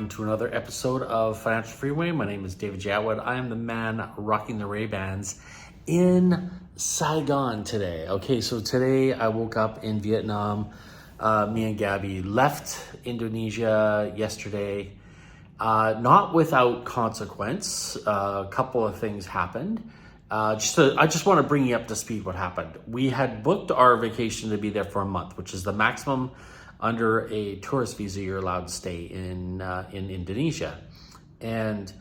welcome to another episode of Financial Freeway. My name is David Attwood. I am the man rocking the Ray-Bans in Saigon today. Okay, so today I woke up in Vietnam. Me and Gabby left Indonesia yesterday, not without consequence. A couple of things happened. I just want to bring you up to speed what happened. We had booked our vacation to be there for a month, which is the maximum under a tourist visa you're allowed to stay in Indonesia. And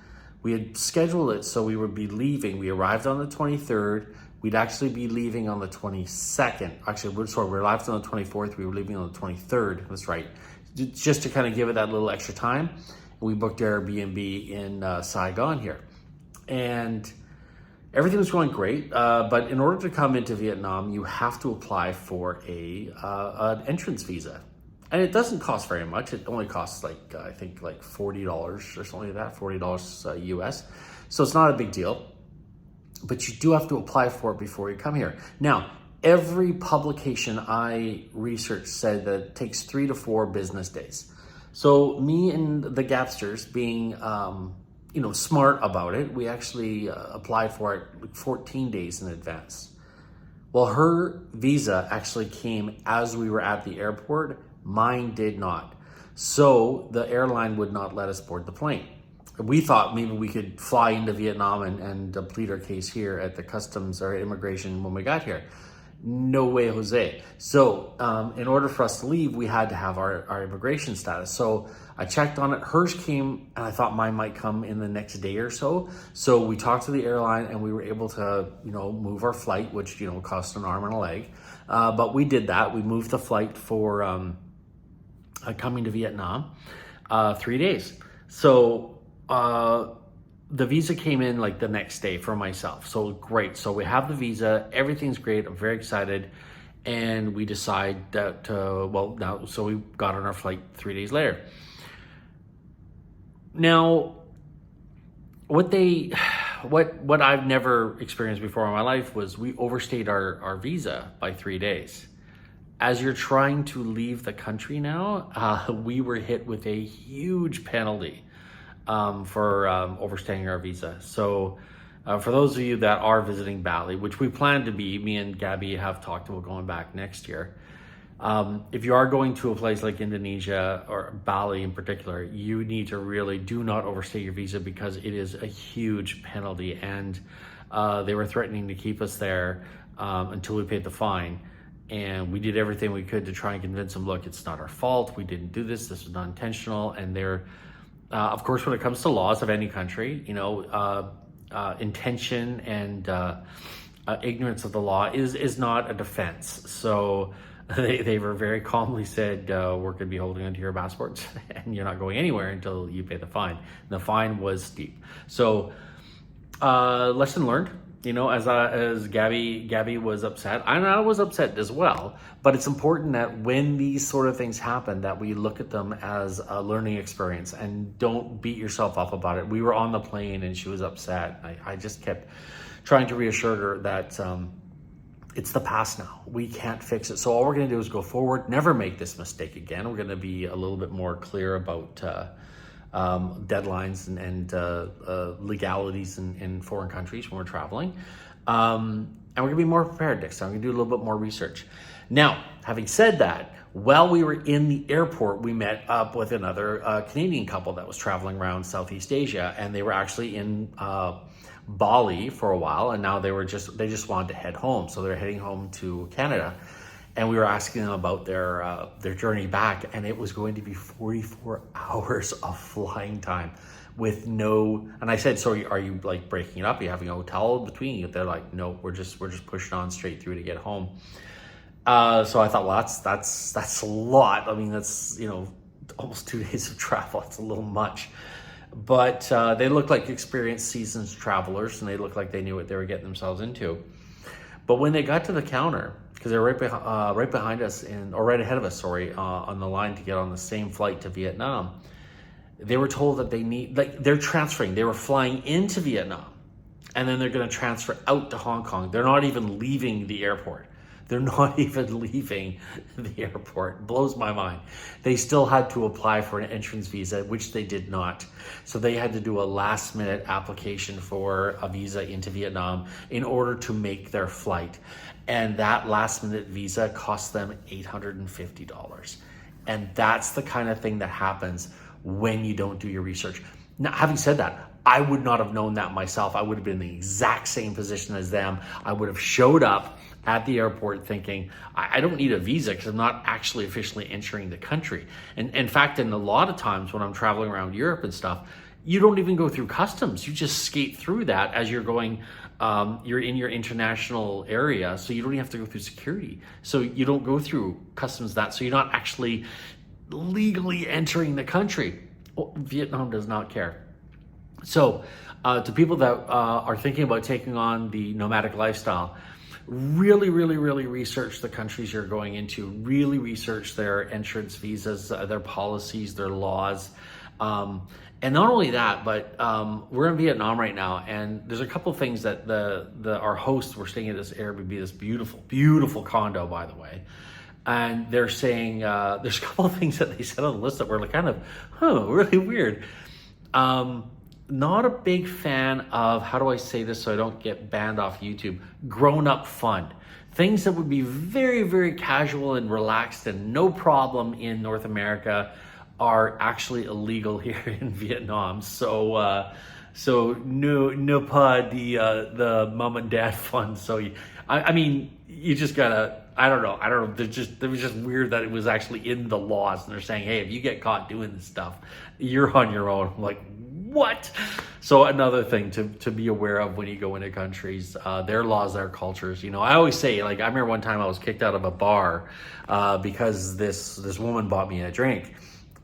we had scheduled it so we would be leaving. We arrived on the 23rd. We'd actually be leaving on the 22nd. Actually, we arrived on the 24th. We were leaving on the 23rd. That's right. Just to kind of give it that little extra time. We booked Airbnb in Saigon here. And everything was going great, but in order to come into Vietnam, you have to apply for an entrance visa. And it doesn't cost very much. It only costs I think $40 or something like that, $40 US. So it's not a big deal, but you do have to apply for it before you come here. Now, every publication I researched said that it takes 3 to 4 business days. So me and the Gapsters being, smart about it, we actually applied for it 14 days in advance. Well, her visa actually came as we were at the airport. Mine did not. So the airline would not let us board the plane. We thought maybe we could fly into Vietnam and plead our case here at the customs or immigration when we got here. No way, Jose. So in order for us to leave, we had to have our immigration status. So I checked on it. Hers came, and I thought mine might come in the next day or so. So we talked to the airline, and we were able to, move our flight, which, cost an arm and a leg. But we did that. We moved the flight for coming to Vietnam, 3 days. So the visa came in the next day for myself. So great. So we have the visa. Everything's great. I'm very excited. And we decide that, so we got on our flight 3 days later. Now, what I've never experienced before in my life was we overstayed our visa by 3 days. As you're trying to leave the country now, we were hit with a huge penalty for overstaying our visa. So for those of you that are visiting Bali, which we plan to be, me and Gabby have talked about going back next year. If you are going to a place like Indonesia or Bali in particular, you need to really do not overstay your visa because it is a huge penalty. And they were threatening to keep us there until we paid the fine. And we did everything we could to try and convince them, look, it's not our fault. We didn't do this. This was not intentional. And they're, of course, when it comes to laws of any country, intention and ignorance of the law is not a defense. So they were very calmly said, we're going to be holding onto your passports and you're not going anywhere until you pay the fine. And the fine was steep. So lesson learned. As Gabby was upset, and I was upset as well, but it's important that when these sort of things happen, that we look at them as a learning experience and don't beat yourself up about it. We were on the plane and she was upset. I just kept trying to reassure her that it's the past now. We can't fix it. So all we're going to do is go forward, never make this mistake again. We're going to be a little bit more clear about deadlines and legalities in foreign countries when we're traveling. And we're gonna be more prepared next time. We're gonna do a little bit more research. Now, having said that, while we were in the airport, we met up with another Canadian couple that was traveling around Southeast Asia, and they were actually in Bali for a while, and now they just wanted to head home. So they're heading home to Canada. And we were asking them about their journey back, and it was going to be 44 hours of flying time with no. And I said, "So are you breaking it up? Are you having a hotel between you?" They're like, "No, we're just pushing on straight through to get home." So I thought, well, that's a lot. I mean, that's almost 2 days of travel. It's a little much. But they looked like experienced, seasoned travelers, and they looked like they knew what they were getting themselves into. But when they got to the counter, because they're right behind us or right ahead of us, on the line to get on the same flight to Vietnam, they were told that they're transferring. They were flying into Vietnam, and then they're going to transfer out to Hong Kong. They're not even leaving the airport. They're not even leaving the airport. It blows my mind. They still had to apply for an entrance visa, which they did not. So they had to do a last minute application for a visa into Vietnam in order to make their flight. And that last minute visa cost them $850. And that's the kind of thing that happens when you don't do your research. Now, having said that, I would not have known that myself. I would have been in the exact same position as them. I would have showed up at the airport thinking, I don't need a visa because I'm not actually officially entering the country. And in fact, in a lot of times when I'm traveling around Europe and stuff, you don't even go through customs. You just skate through that as you're going, you're in your international area, so you don't even have to go through security. So you don't go through customs so you're not actually legally entering the country. Well, Vietnam does not care. So to people that are thinking about taking on the nomadic lifestyle, really research the countries you're going into, really research their entrance visas, their policies, their laws. And not only that, but we're in Vietnam right now, and there's a couple things that our hosts were staying at this Airbnb, this beautiful condo, by the way. And they're saying, there's a couple of things that they said on the list that were like kind of, really weird. Not a big fan of, how do I say this so I don't get banned off YouTube, grown-up fun. Things that would be very casual and relaxed and no problem in North America are actually illegal here in Vietnam. So no pas the mom and dad fun. So I mean, you just gotta, I don't know. It was just weird that it was actually in the laws, and they're saying, hey, if you get caught doing this stuff, you're on your own. I'm like, what? So another thing to be aware of when you go into countries, their laws, their cultures. You know, I always say, like, I remember one time I was kicked out of a bar because this woman bought me a drink,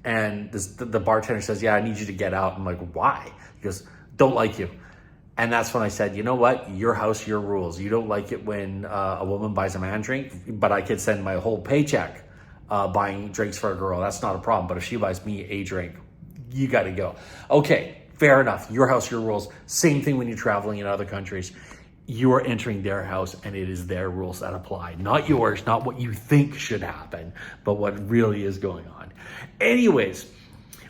and the bartender says, yeah, I need you to get out. I'm like, why? He goes, don't like you. And that's when I said, you know what? Your house, your rules. You don't like it when a woman buys a man drink, but I could send my whole paycheck buying drinks for a girl. That's not a problem. But if she buys me a drink, you got to go. Okay, fair enough. Your house, your rules. Same thing when you're traveling in other countries. You are entering their house, and it is their rules that apply. Not yours, not what you think should happen, but what really is going on. Anyways,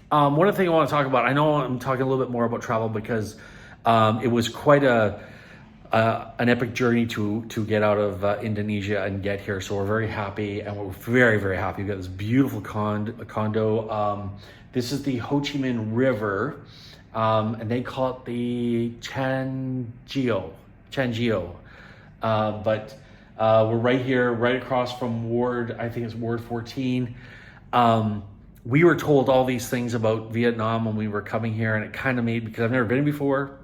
one other thing I want to talk about, I know I'm talking a little bit more about travel because it was quite an epic journey to get out of Indonesia and get here. So we're very happy, and we're very happy. We've got this beautiful condo. This is the Ho Chi Minh River, and they call it the Changio. But we're right here, right across from I think it's Ward 14. We were told all these things about Vietnam when we were coming here, and it kind of made, because I've never been before,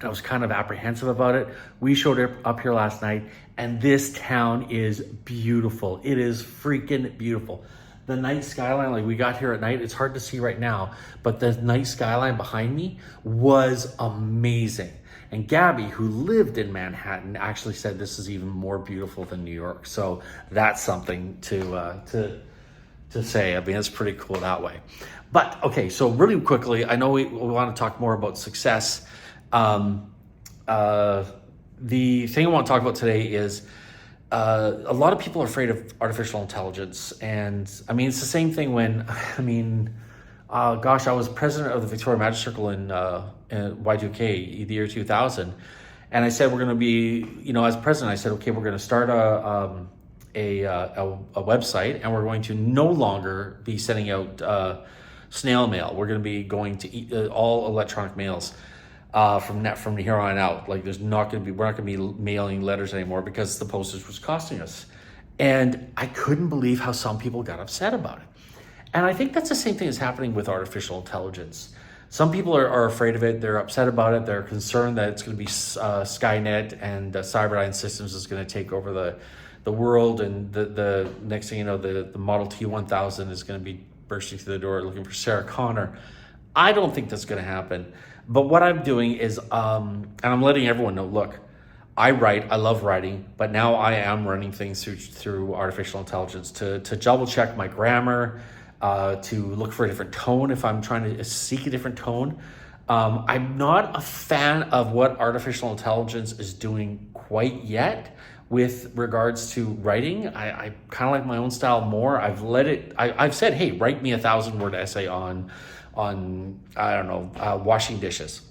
I was kind of apprehensive about it. We showed up here last night, and this town is beautiful. It is freaking beautiful. The night skyline, like, we got here at night, it's hard to see right now, but the night skyline behind me was amazing. And Gabby, who lived in Manhattan, actually said this is even more beautiful than New York. So that's something to say. I mean, it's pretty cool that way. But okay, so really quickly, I know we want to talk more about success. The thing I want to talk about today is a lot of people are afraid of artificial intelligence. And I mean, it's the same thing when, I was president of the Victoria Magic Circle in Y2K, the year 2000. And I said, we're going to be, as president, I said, okay, we're going to start a website, and we're going to no longer be sending out snail mail. We're going to be going to all electronic mails from here on out. Like, we're not going to be mailing letters anymore because the postage was costing us. And I couldn't believe how some people got upset about it. And I think that's the same thing that's happening with artificial intelligence. Some people are afraid of it. They're upset about it. They're concerned that it's going to be Skynet and Cyberdyne Systems is going to take over the world. And the next thing you know, the Model T1000 is going to be bursting through the door looking for Sarah Connor. I don't think that's going to happen. But what I'm doing is, and I'm letting everyone know, look, I write, I love writing, but now I am running things through artificial intelligence to double check my grammar, to look for a different tone if I'm trying to seek a different tone. I'm not a fan of what artificial intelligence is doing quite yet. with regards to writing. I kind of like my own style more. I've said, hey, write me 1,000-word essay on I don't know, washing dishes.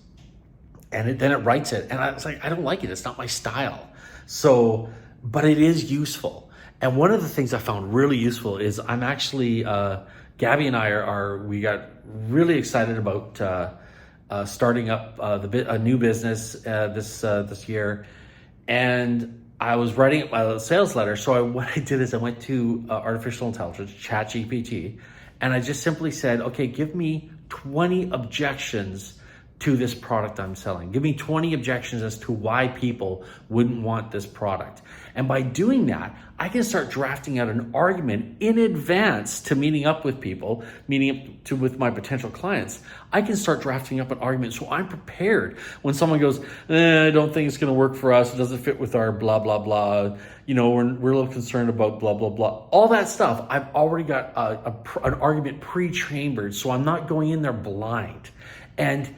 And then it writes it. And I was like, I don't like it. It's not my style. So, but it is useful. And one of the things I found really useful is I'm actually, Gabby and I we got really excited about starting up a new business this year. And I was writing a sales letter. So what I did is I went to artificial intelligence, ChatGPT, and I just simply said, okay, give me 20 objections to this product I'm selling. Give me 20 objections as to why people wouldn't want this product. And by doing that, I can start drafting out an argument in advance to meeting up with people, with my potential clients. I can start drafting up an argument so I'm prepared when someone goes, I don't think it's going to work for us. It doesn't fit with our blah, blah, blah. You know, we're a little concerned about blah, blah, blah. All that stuff, I've already got an argument pre-chambered, so I'm not going in there blind. And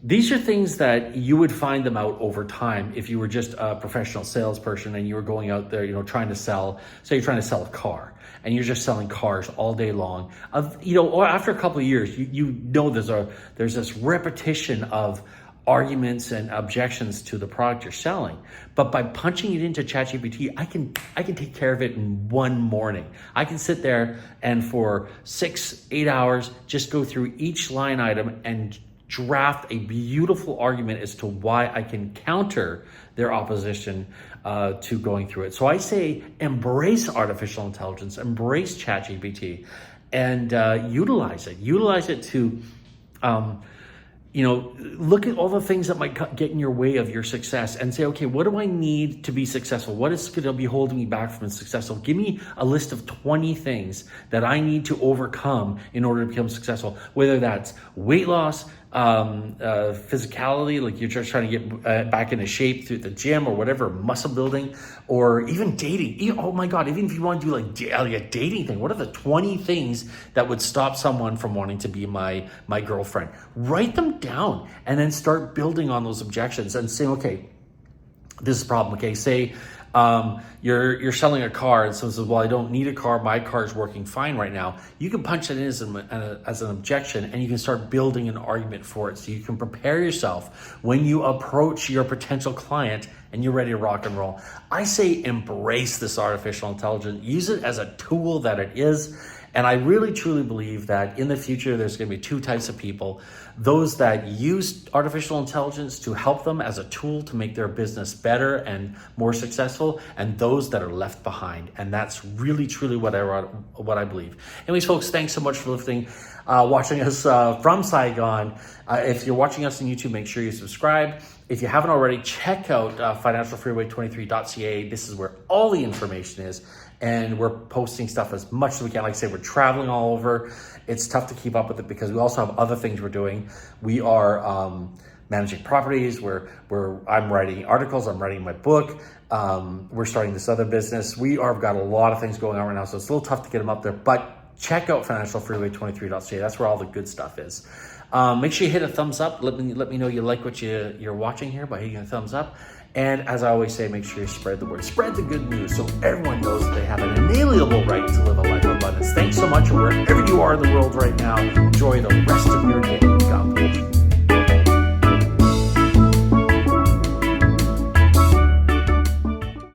these are things that you would find them out over time if you were just a professional salesperson and you were going out there, trying to sell, say you're trying to sell a car and you're just selling cars all day long. Or after a couple of years, you know there's this repetition of arguments and objections to the product you're selling. But by punching it into ChatGPT, I can take care of it in one morning. I can sit there and for 6-8 hours, just go through each line item and draft a beautiful argument as to why I can counter their opposition to going through it. So I say embrace artificial intelligence, embrace ChatGPT, and utilize it. Utilize it to look at all the things that might get in your way of your success and say, okay, what do I need to be successful? What is going to be holding me back from successful? Give me a list of 20 things that I need to overcome in order to become successful, whether that's weight loss, physicality, like you're just trying to get back into shape through the gym or whatever, muscle building, or even dating. Oh my God, even if you want to do like a dating thing, what are the 20 things that would stop someone from wanting to be my girlfriend? Write them down and then start building on those objections and saying, okay, this is a problem. Okay, say you're selling a car and someone says, well, I don't need a car. My car is working fine right now. You can punch it in as an objection and you can start building an argument for it. So you can prepare yourself when you approach your potential client and you're ready to rock and roll. I say embrace this artificial intelligence. Use it as a tool that it is. And I really, truly believe that in the future, there's going to be two types of people. Those that use artificial intelligence to help them as a tool to make their business better and more successful, and those that are left behind. And that's really, truly what I believe. Anyways, folks, thanks so much for listening, watching us from Saigon. If you're watching us on YouTube, make sure you subscribe. If you haven't already, check out financialfreeway23.ca. This is where all the information is. And we're posting stuff as much as we can. Like I say, we're traveling all over. It's tough to keep up with it because we also have other things we're doing. We are managing properties. I'm writing articles. I'm writing my book. We're starting this other business. We've got a lot of things going on right now, so it's a little tough to get them up there. But check out financialfreeway23.ca. That's where all the good stuff is. Make sure you hit a thumbs up. Let me know you like what you're watching here by hitting a thumbs up. And as I always say, make sure you spread the word. Spread the good news so everyone knows that they have an inalienable right to live a life of abundance. Thanks so much. And wherever you are in the world right now, enjoy the rest of your day. God bless.